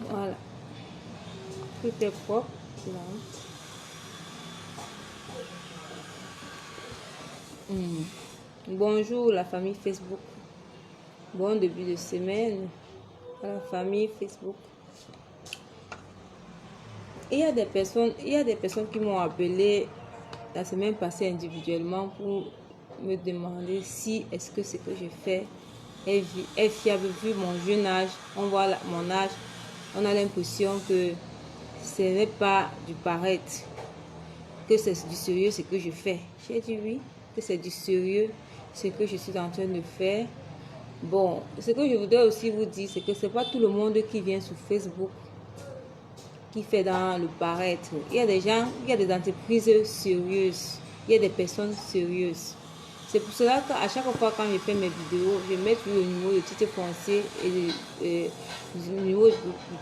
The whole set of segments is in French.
Voilà. Tout est propre. Là. Bonjour la famille Facebook. Bon début de semaine à la famille Facebook. Il y a des personnes qui m'ont appelé la semaine passée individuellement pour me demander si est-ce que ce que je fais est fiable vu mon jeune âge. On voit mon âge, on a l'impression que ce n'est pas du paraître, que c'est du sérieux ce que je fais. J'ai dit oui, que c'est du sérieux ce que je suis en train de faire. Bon, ce que je voudrais aussi vous dire, c'est que ce n'est pas tout le monde qui vient sur Facebook qui fait dans le paraître. Il y a des gens, il y a des entreprises sérieuses, il y a des personnes sérieuses. C'est pour cela qu'à chaque fois quand je fais mes vidéos, je mets toujours le numéro de titre foncier et le numéro de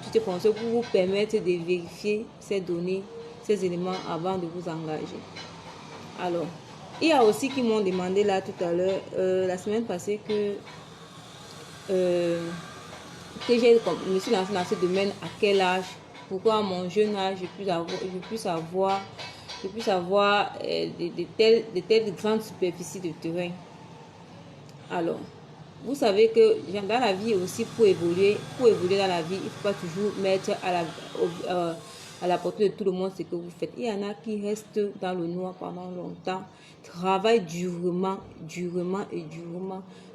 titre foncier pour vous permettre de vérifier ces données, ces éléments avant de vous engager. Alors, il y a aussi qui m'ont demandé là tout à l'heure, la semaine passée, que je me suis lancée dans ce domaine à quel âge, pourquoi à mon jeune âge je puisse avoir de telles grandes superficies de terrain. Alors, vous savez que dans la vie aussi, pour évoluer dans la vie, il ne faut pas toujours mettre à la portée de tout le monde ce que vous faites. Il y en a qui restent dans le noir pendant longtemps, travaillent durement,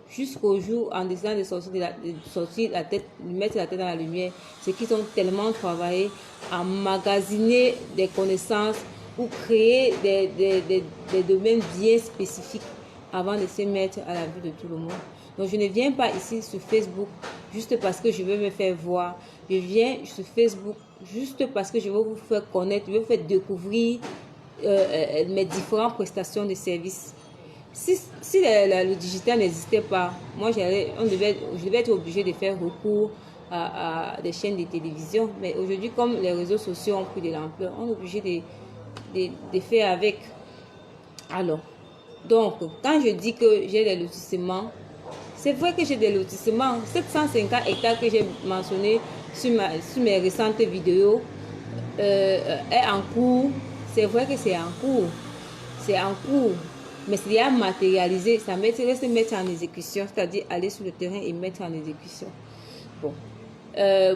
jusqu'au jour en décidant de sortir la tête, de mettre la tête dans la lumière. C'est qu'ils ont tellement travaillé à emmagasiner des connaissances ou créer des domaines bien spécifiques avant de se mettre à la vue de tout le monde. Donc, je ne viens pas ici sur Facebook juste parce que je veux me faire voir. Je viens sur Facebook juste parce que je veux vous faire connaître, je veux vous faire découvrir mes différentes prestations de services. Si le digital n'existait pas, moi, je devais être obligé de faire recours à des chaînes de télévision. Mais aujourd'hui, comme les réseaux sociaux ont pris de l'ampleur, on est obligé de faire avec. Alors, donc, quand je dis que j'ai des lotissements, c'est vrai que j'ai des lotissements. 750 hectares que j'ai mentionné sur mes récentes vidéos est en cours. C'est vrai que c'est en cours. C'est en cours. Mais s'il y a matérialisé, ça m'aiderait se mettre en exécution, c'est-à-dire aller sur le terrain et mettre en exécution. Bon.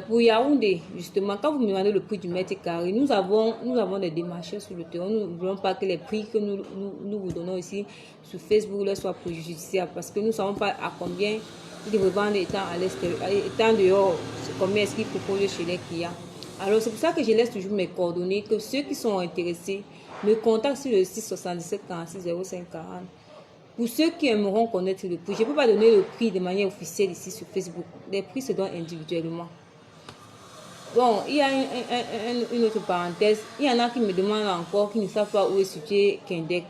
Pour Yaoundé, justement, quand vous me demandez le prix du mètre carré, nous avons des démarcheurs sur le terrain. Nous ne voulons pas que les prix que nous vous donnons ici sur Facebook leur soient préjudiciables parce que nous ne savons pas à combien ils revendent étant à l'extérieur, étant dehors, combien est-ce qu'ils proposent chez les clients. Alors, c'est pour ça que je laisse toujours mes coordonnées, que ceux qui sont intéressés me contactent sur le 677 46 05 40. Pour ceux qui aimeront connaître le prix, je ne peux pas donner le prix de manière officielle ici sur Facebook. Les prix se donnent individuellement. Bon, il y a une autre parenthèse. Il y en a qui me demandent encore, qui ne savent pas où est situé Kendek,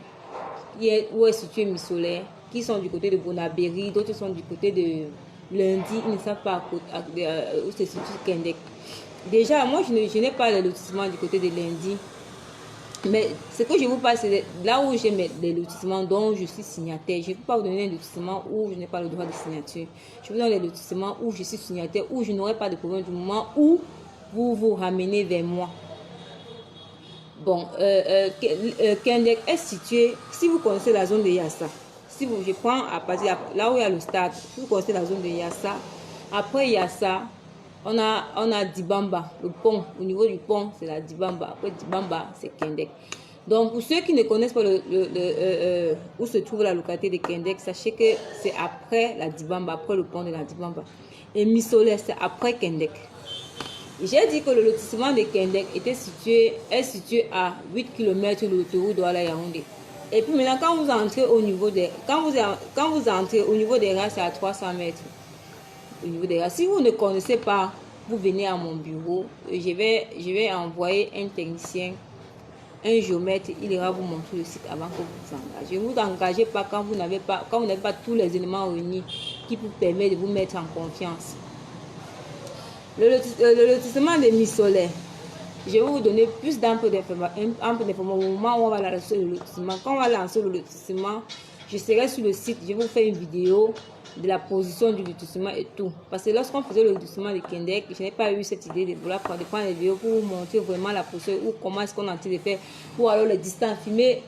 où est situé Misolaire, qui sont du côté de Bonabéry, d'autres sont du côté de Lundi, ils ne savent pas où se situe Kendek. Déjà, moi, je n'ai pas le lotissement du côté de Lundi. Mais ce que je vous parle, c'est là où j'ai les lotissements dont je suis signataire. Je ne peux pas vous donner un lotissement où je n'ai pas le droit de signature. Je vous donne les lotissements où je suis signataire, où je n'aurai pas de problème du moment où vous vous ramenez vers moi. Bon, Kendek est situé, si vous connaissez la zone de Yassa, je prends à partir là où il y a le stade, si vous connaissez la zone de Yassa, après Yassa, on a Dibamba, le pont. Au niveau du pont, c'est la Dibamba. Après Dibamba, c'est Kendek. Donc, pour ceux qui ne connaissent pas où se trouve la localité de Kendek, sachez que c'est après la Dibamba, après le pont de la Dibamba. Et Misolaire, c'est après Kendek. J'ai dit que le lotissement de Kendek est situé à 8 km de l'autoroute Douala-Yaoundé. Et puis maintenant, quand vous entrez au niveau des races, c'est à 300 mètres. Au niveau des races. Si vous ne connaissez pas, vous venez à mon bureau. Je vais envoyer un technicien, un géomètre, il ira vous montrer le site avant que vous vous engagez. Ne vous engagez pas quand vous n'avez pas tous les éléments réunis qui vous permettent de vous mettre en confiance. Le lotissement de Misolaire, je vais vous donner plus d'informations au moment où on va lancer le lotissement. Quand on va lancer le lotissement, je serai sur le site, je vais vous faire une vidéo de la position du lotissement et tout. Parce que lorsqu'on faisait le lotissement de Kendek, je n'ai pas eu cette idée de vouloir prendre des vidéos pour vous montrer vraiment la position ou comment est-ce qu'on est en train de faire pour alors les distances, filmer,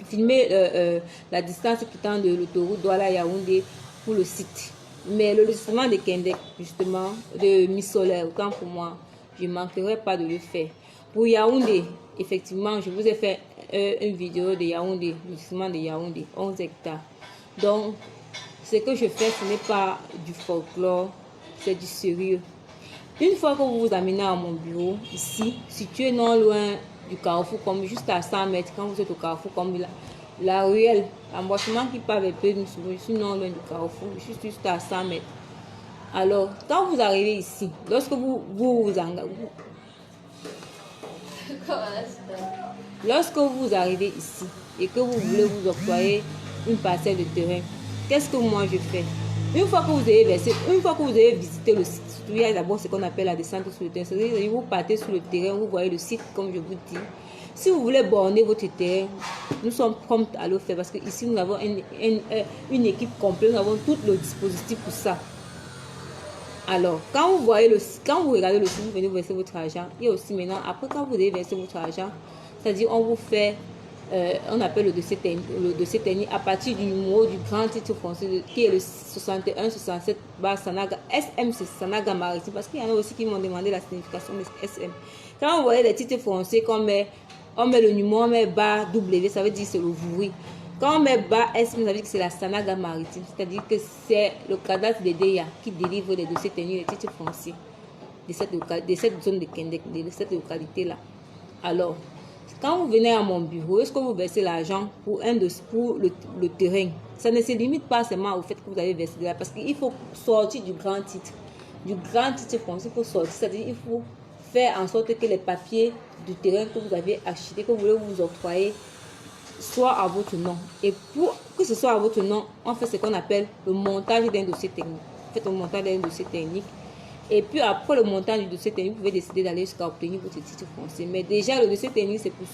filmer la distance quittant de l'autoroute Douala Yaoundé pour le site. Mais le lotissement de Kendek, justement, de Miss Solaire, autant pour moi, je ne manquerai pas de le faire. Pour Yaoundé, effectivement, je vous ai fait une vidéo de Yaoundé, le lotissement de Yaoundé, 11 hectares. Donc, ce que je fais, ce n'est pas du folklore, c'est du sérieux. Une fois que vous vous amenez à mon bureau, ici, situé non loin du carrefour, comme juste à 100 mètres, quand vous êtes au carrefour, comme la ruelle, l'embranchement qui part vers peu, je suis non loin du carrefour, je suis juste à 100 mètres. Alors, quand vous arrivez ici, lorsque lorsque vous arrivez ici et que vous voulez vous octroyer une parcelle de terrain, qu'est-ce que moi je fais? Une fois que vous avez visité le site, il y a d'abord ce qu'on appelle la descente sur le terrain. C'est-à-dire vous partez sur le terrain, vous voyez le site comme je vous dis. Si vous voulez borner votre terrain, nous sommes prompts à le faire parce qu'ici nous avons une équipe complète, nous avons tout le dispositif pour ça. Alors, quand vous regardez le site, vous venez verser votre argent. Et aussi maintenant, après quand vous avez versé votre argent, c'est-à-dire on vous fait, on appelle le dossier technique à partir du numéro du grand titre foncier qui est le 6167 Sanaga SMC Sanaga Maritime, parce qu'il y en a aussi qui m'ont demandé la signification de SM. Quand vous voyez les titres fonciers, on met le numéro, on met bas W, ça veut dire c'est le Vouri. Quand on met bas SM, ça veut dire que c'est la Sanaga Maritime, c'est-à-dire que c'est le cadastre de DEA qui délivre les dossiers techniques, les titres fonciers de cette zone de Kendek, de cette localité-là. Alors, quand vous venez à mon bureau, est-ce que vous versez l'argent pour le terrain? Ça ne se limite pas seulement au fait que vous avez versé là, parce qu'il faut sortir du grand titre. Du grand titre foncier, il faut sortir, c'est-à-dire il faut faire en sorte que les papiers du terrain que vous avez acheté, que vous voulez vous octroyer, soient à votre nom. Et pour que ce soit à votre nom, on fait ce qu'on appelle le montage d'un dossier technique. Faites le montage d'un dossier technique. Et puis après le montage du dossier technique, vous pouvez décider d'aller jusqu'à obtenir votre titre foncier. Mais déjà, le dossier technique, c'est pour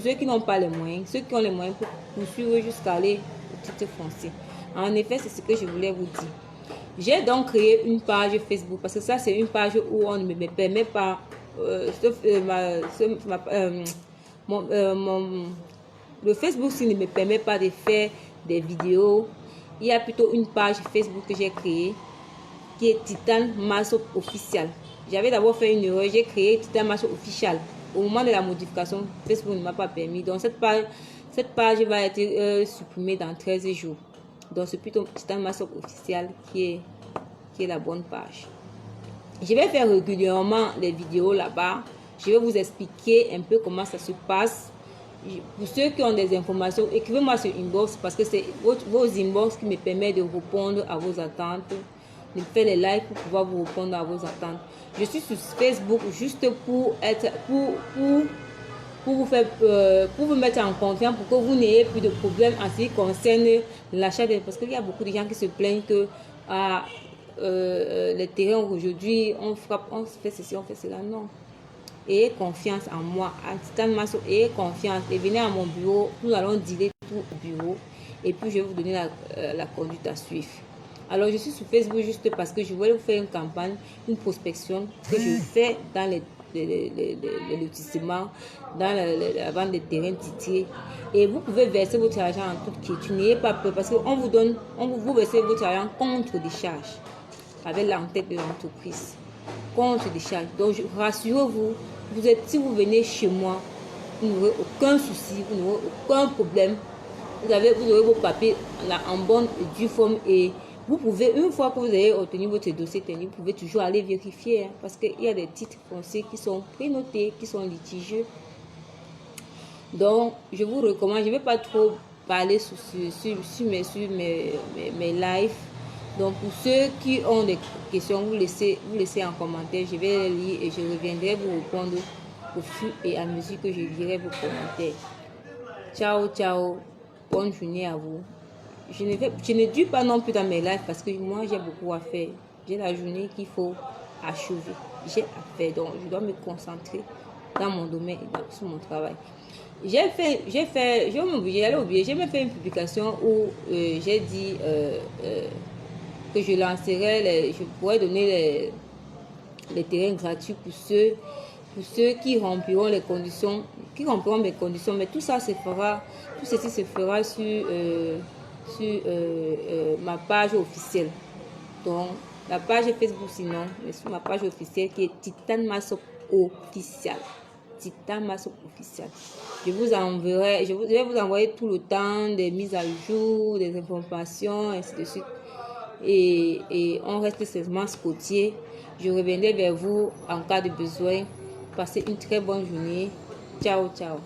ceux qui n'ont pas les moyens. Ceux qui ont les moyens pour poursuivre jusqu'à aller au titre foncier. En effet, c'est ce que je voulais vous dire. J'ai donc créé une page Facebook parce que ça, c'est une page où on ne me permet pas, le Facebook s'il ne me permet pas de faire des vidéos. Il y a plutôt une page Facebook que j'ai créée qui est Titan Masso Official. J'avais d'abord fait une erreur, j'ai créé Titan Masso Official. Au moment de la modification, Facebook ne m'a pas permis. Donc cette page va être supprimée dans 13 jours. Donc c'est plutôt Titan Masso Official qui est la bonne page. Je vais faire régulièrement des vidéos là-bas. Je vais vous expliquer un peu comment ça se passe. Pour ceux qui ont des informations, écrivez-moi sur inbox parce que c'est vos inbox qui me permettent de répondre à vos attentes, de faire les likes pour pouvoir vous répondre à vos attentes. Je suis sur Facebook juste pour vous mettre en confiance pour que vous n'ayez plus de problèmes en ce qui concerne l'achat parce qu'il y a beaucoup de gens qui se plaignent que les terrains aujourd'hui on frappe, on fait ceci, on fait cela. Non. Ayez confiance en moi, à Titan Masso, ayez confiance et venez à mon bureau, nous allons dealer tout au bureau et puis je vais vous donner la conduite à suivre. Alors je suis sur Facebook juste parce que je voulais vous faire une campagne, une prospection que je fais dans les lotissements, dans la vente des terrains titrés. Et vous pouvez verser votre argent en toute quiétude, n'ayez pas peur parce qu'on vous versez votre argent contre des charges avec l'entête de l'entreprise. Contre des charges. Donc rassurez-vous, si vous venez chez moi, vous n'aurez aucun souci, vous n'aurez aucun problème. Vous aurez vos papiers en bonne et due forme et vous pouvez, une fois que vous avez obtenu votre dossier technique, vous pouvez toujours aller vérifier parce qu'il y a des titres fonciers qui sont prénotés, qui sont litigieux. Donc, je vous recommande, je ne vais pas trop parler sur mes lives. Donc, pour ceux qui ont des questions, vous laissez en commentaire. Je vais les lire et je reviendrai vous répondre au fur et à mesure que je lirai vos commentaires. Ciao, ciao. Bonne journée à vous. Je ne dure pas non plus dans mes lives parce que moi, j'ai beaucoup à faire. J'ai la journée qu'il faut achever. J'ai à faire. Donc, je dois me concentrer dans mon domaine et sur mon travail. j'allais oublier, j'ai même fait une publication où j'ai dit que je lancerai, je pourrais donner les terrains gratuits pour ceux qui rempliront les conditions, mes conditions. Mais tout ça se fera, tout ceci se fera sur ma page officielle. Donc, la page Facebook sinon, mais sur ma page officielle qui est Titan Massop officiel. Titan Massop officiel. Je vais vous envoyer tout le temps des mises à jour, des informations, ainsi de suite. Et on reste seulement scottier. Je reviendrai vers vous en cas de besoin. Passez une très bonne journée. Ciao, ciao.